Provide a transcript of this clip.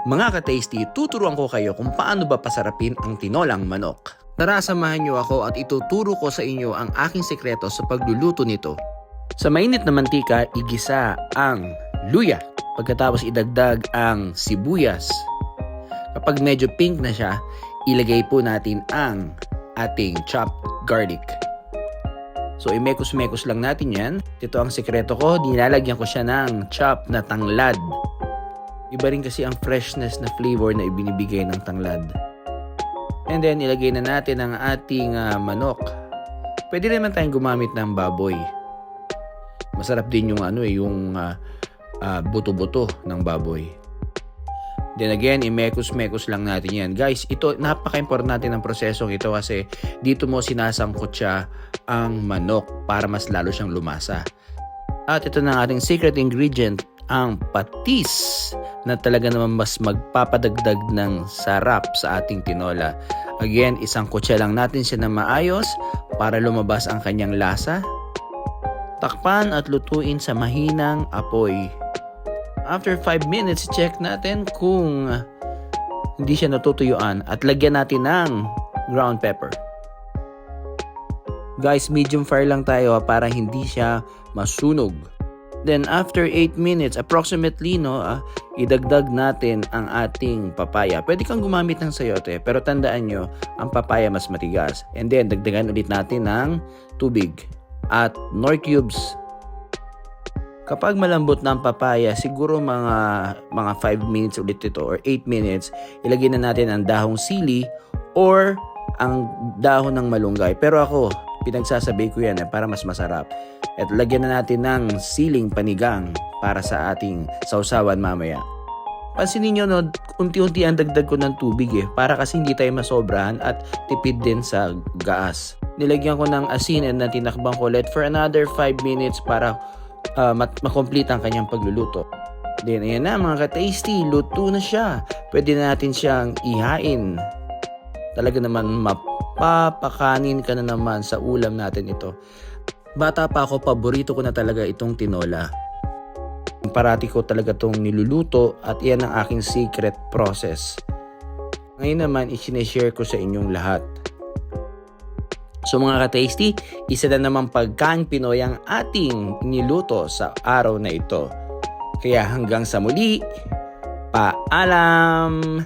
Mga ka-tasty, tuturuan ko kayo kung paano ba pasarapin ang tinolang manok. Tara, samahan niyo ako at ituturo ko sa inyo ang aking sekreto sa pagluluto nito. Sa mainit na mantika, igisa ang luya. Pagkatapos idagdag ang sibuyas. Kapag medyo pink na siya, ilagay po natin ang ating chopped garlic. So, imekos-mekos lang natin yan. Ito ang sekreto ko, nilalagyan ko siya ng chopped na tanglad. Iba rin kasi ang freshness na flavor na ibinibigay ng tanglad. And then, ilagay na natin ang ating manok. Pwede naman tayong gumamit ng baboy. Masarap din yung buto-buto ng baboy. Then again, imekos-mekos lang natin yan. Guys, ito, napaka-important ng prosesong ito kasi dito mo sinasangkot siya ang manok para mas lalo siyang lumasa. At ito na ang ating secret ingredient, ang patis na talaga naman mas magpapadagdag ng sarap sa ating tinola. Again, isang kutsa lang natin siya na maayos para lumabas ang kanyang lasa. Takpan at lutuin sa mahinang apoy. After 5 minutes, check natin kung hindi siya natutuyuan at lagyan natin ng ground pepper. Guys, medium fire lang tayo para hindi siya masunog. Then after 8 minutes, approximately, idagdag natin ang ating papaya. Pwede kang gumamit ng sayote, pero tandaan nyo, ang papaya mas matigas. And then, dagdagan ulit natin ng tubig at nor cubes. Kapag malambot na ang papaya, siguro mga 5 minutes ulit ito or 8 minutes, ilagay na natin ang dahong sili or ang dahon ng malunggay. Pero ako, pinagsasabay ko yan para mas masarap. At lagyan na natin ng siling panigang para sa ating sausawan mamaya. Pansinin nyo, unti-unti ang dagdag ko ng tubig para kasi hindi tayo masobrahan at tipid din sa gaas. Nilagyan ko ng asin and tinakbang ko ulit for another 5 minutes para makomplete ang kanyang pagluluto. Then ayan na mga ka-tasty, luto na siya. Pwede na natin siyang ihain. Talaga naman mapapakanin ka na naman sa ulam natin ito. Bata pa ako, paborito ko na talaga itong tinola. Parati ko talaga itong niluluto at iyan ang aking secret process. Ngayon naman, i-share ko sa inyong lahat. So mga ka-tasty, isa na naman pagkaing Pinoy ang ating niluto sa araw na ito. Kaya hanggang sa muli, paalam!